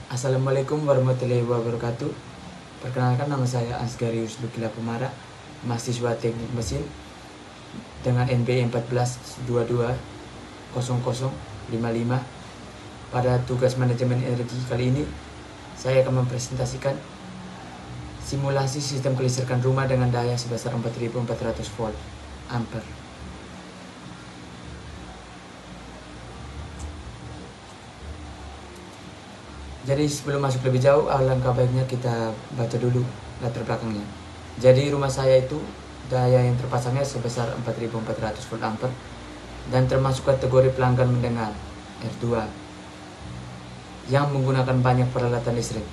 Assalamualaikum warahmatullahi wabarakatuh. Perkenalkan, nama saya Asgarius Lukila Pemara, mahasiswa teknik mesin dengan NB 14220055. Pada tugas manajemen energi kali ini, saya akan mempresentasikan simulasi sistem kelistrikan rumah dengan daya sebesar 4400 volt ampere. Jadi sebelum masuk lebih jauh, alangkah baiknya kita baca dulu latar belakangnya. Jadi rumah saya itu daya yang terpasangnya sebesar 4400 volt ampere dan termasuk kategori pelanggan mendengar R2 yang menggunakan banyak peralatan listrik.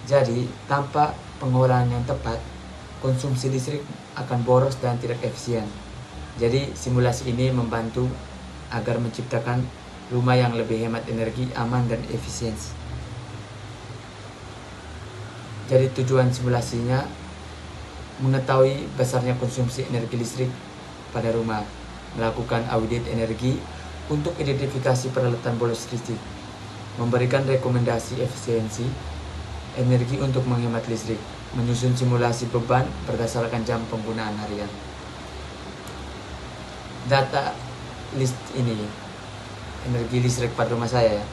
Jadi tanpa pengolahan yang tepat, konsumsi listrik akan boros dan tidak efisien. Jadi simulasi ini membantu agar menciptakan rumah yang lebih hemat energi, aman, dan efisiensi. Jadi tujuan simulasinya mengetahui besarnya konsumsi energi listrik pada rumah, melakukan audit energi untuk identifikasi peralatan boros listrik, memberikan rekomendasi efisiensi energi untuk menghemat listrik, menyusun simulasi beban berdasarkan jam penggunaan harian. Data list ini energi listrik pada rumah saya ya.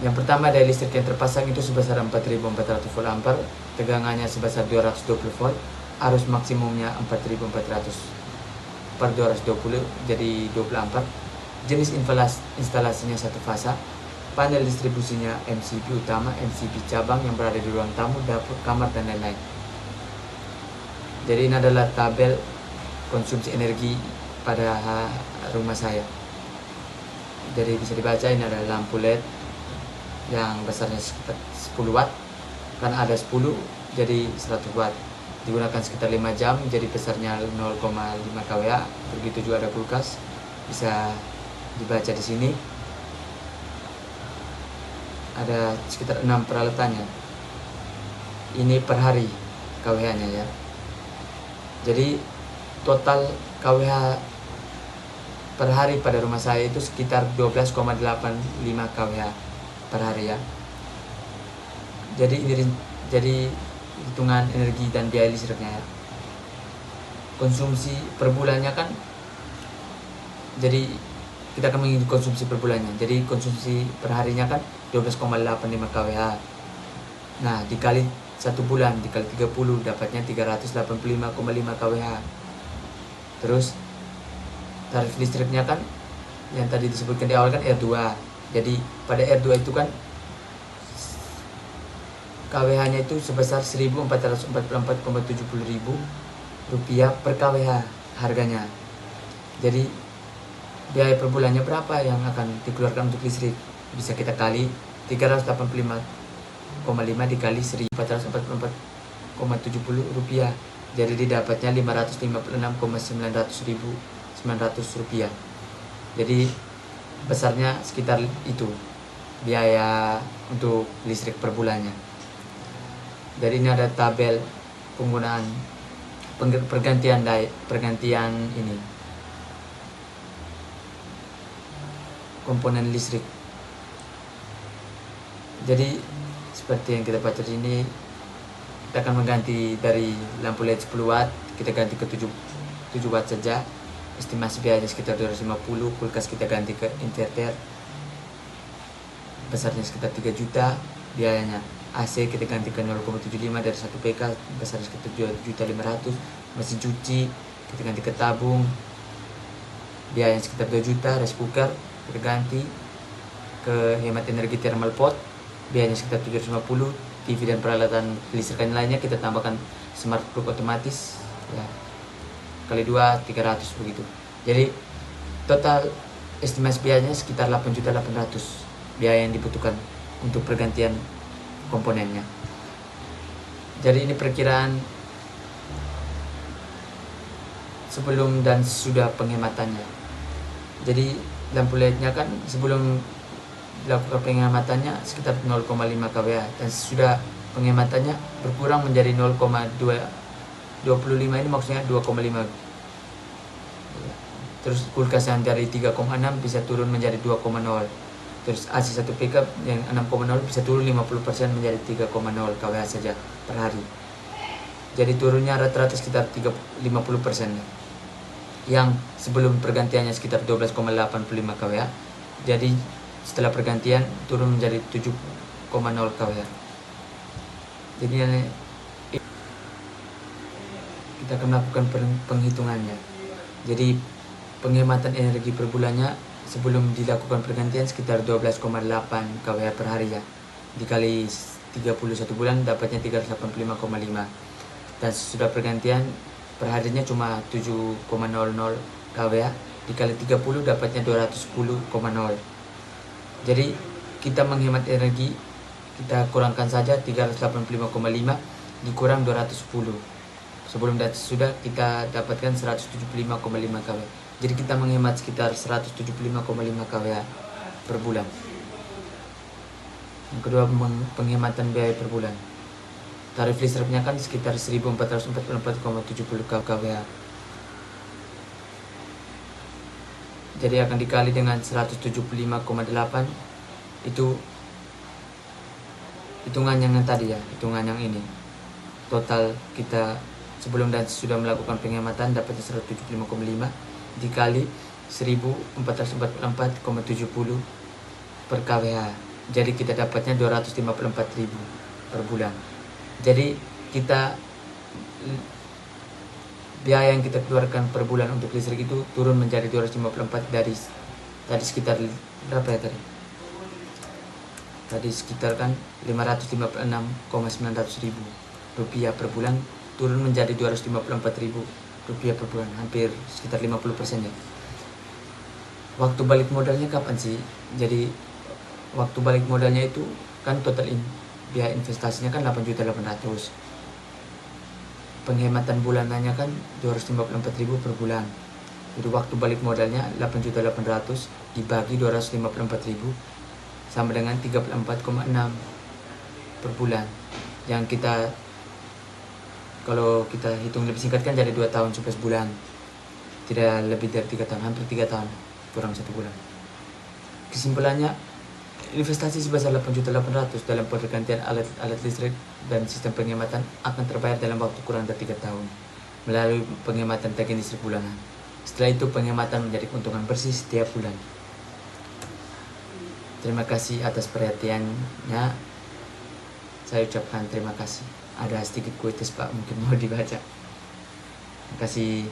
Yang pertama, daya listrik yang terpasang itu sebesar 4400 volt ampere, tegangannya sebesar 220 volt, arus maksimumnya 4400 per 220 jadi 20 ampere. Jenis instalasinya satu fasa, panel distribusinya MCB utama, MCB cabang yang berada di ruang tamu, dapur, kamar, dan lain-lain. Jadi ini adalah tabel konsumsi energi pada rumah saya. Jadi bisa dibaca, ini adalah lampu LED yang besarnya sekitar 10 watt, kan ada 10 jadi 100 watt, digunakan sekitar 5 jam, jadi besarnya 0,5 kWh. Begitu juga ada kulkas, bisa dibaca di sini. Ada sekitar 6 peralatannya. Ini per hari kWh-nya ya. Jadi total kWh per hari pada rumah saya itu sekitar 12,85 kWh per hari ya. Jadi ini hitungan energi dan biaya listriknya ya. Konsumsi per bulannya kan, jadi kita akan menghitung konsumsi per bulannya. Jadi konsumsi per harinya kan 12,85 kWh. Nah, dikali 1 bulan, dikali 30 dapatnya 385,5 kWh. Terus tarif listriknya kan yang tadi disebutkan di awal kan R2. Jadi pada R2 itu kan kWh-nya itu sebesar 1.444,70 rupiah per kWh harganya. Jadi biaya per bulannya berapa yang akan dikeluarkan untuk listrik? Bisa kita kali 385,5 dikali 1.444,70 rupiah. Jadi didapatnya 556,900 rupiah. Jadi besarnya sekitar itu biaya untuk listrik per bulannya. Jadi ini ada tabel penggunaan pergantian ini komponen listrik. Jadi seperti yang kita baca di sini, kita akan mengganti dari lampu LED 10 watt, kita ganti ke 7 watt saja. Estimasi biayanya sekitar 250. Kulkas kita ganti ke inverter, besarnya sekitar 3 juta biayanya. AC kita ganti ke 0,75 dari 1 PK, besarnya sekitar 2.500.000. Mesin cuci kita ganti ke tabung, biayanya sekitar 2 juta. Rice cooker kita ganti ke hemat energi thermal pot, biayanya sekitar 750. TV dan peralatan listrikan lainnya kita tambahkan smart plug otomatis ya, kali 2 300 begitu. Jadi total estimasi biayanya sekitar 8.800.000 biaya yang dibutuhkan untuk pergantian komponennya. Jadi ini perkiraan sebelum dan sesudah penghematannya. Jadi lampu LED-nya kan sebelum dilakukan penghematannya sekitar 0,5 kWh dan sesudah penghematannya berkurang menjadi 0,25, ini maksudnya 2,5. Terus kulkas yang dari 3,6 bisa turun menjadi 2,0. Terus AC 1 PK yang 6,0 bisa turun 50% menjadi 3,0 kWh saja per hari. Jadi turunnya rata-rata sekitar 50%. Yang sebelum pergantiannya sekitar 12,85 kWh. Jadi setelah pergantian turun menjadi 7,0 kWh. Jadi kita akan melakukan penghitungannya. Jadi penghematan energi per bulannya sebelum dilakukan pergantian sekitar 12,8 kWh per hari ya. Dikali 31 bulan dapatnya 385,5. Dan sesudah pergantian perharinya cuma 7,00 kWh. Dikali 30 dapatnya 210,0. Jadi kita menghemat energi, kita kurangkan saja 385,5 dikurang 210. Sebelum dan sudah kita dapatkan 175,5 kWh. Jadi kita menghemat sekitar 175,5 kWh per bulan. Yang kedua, penghematan biaya per bulan. Tarif listriknya kan sekitar 1444,70 kWh. Jadi akan dikali dengan 175,8, itu hitungan yang tadi ya, hitungan yang ini. Total kita sebelum dan sudah melakukan penghematan dapatnya 175,5 dikali 1444,70 per kWh. Jadi kita dapatnya 254.000 per bulan. Jadi kita biaya yang kita keluarkan per bulan untuk listrik itu turun menjadi 254 dari tadi sekitar berapa ya tadi? Tadi sekitar kan 556,900.000 rupiah per bulan, turun menjadi 254.000 rupiah per bulan, hampir sekitar 50% ya. Waktu balik modalnya kapan sih? Jadi waktu balik modalnya itu kan total biaya investasinya kan 8.800.000. Penghematan bulanannya kan 254.000 per bulan. Jadi waktu balik modalnya 8.800.000 dibagi 254.000 sama dengan 34,6 per bulan. Yang kita kalau kita hitung lebih singkat kan jadi 2 tahun 11 bulan. Tidak lebih dari 3 tahun, hampir 3 tahun kurang 1 bulan. Kesimpulannya, investasi sebesar 8.800.000 dalam pergantian alat listrik dan sistem penghematan akan terbayar dalam waktu kurang dari 3 tahun melalui penghematan tagihan listrik bulanan. Setelah itu penghematan menjadi keuntungan bersih setiap bulan. Terima kasih atas perhatiannya. Saya ucapkan terima kasih. Ada sedikit kuitus Pak, mungkin mau dibaca. Terima kasih.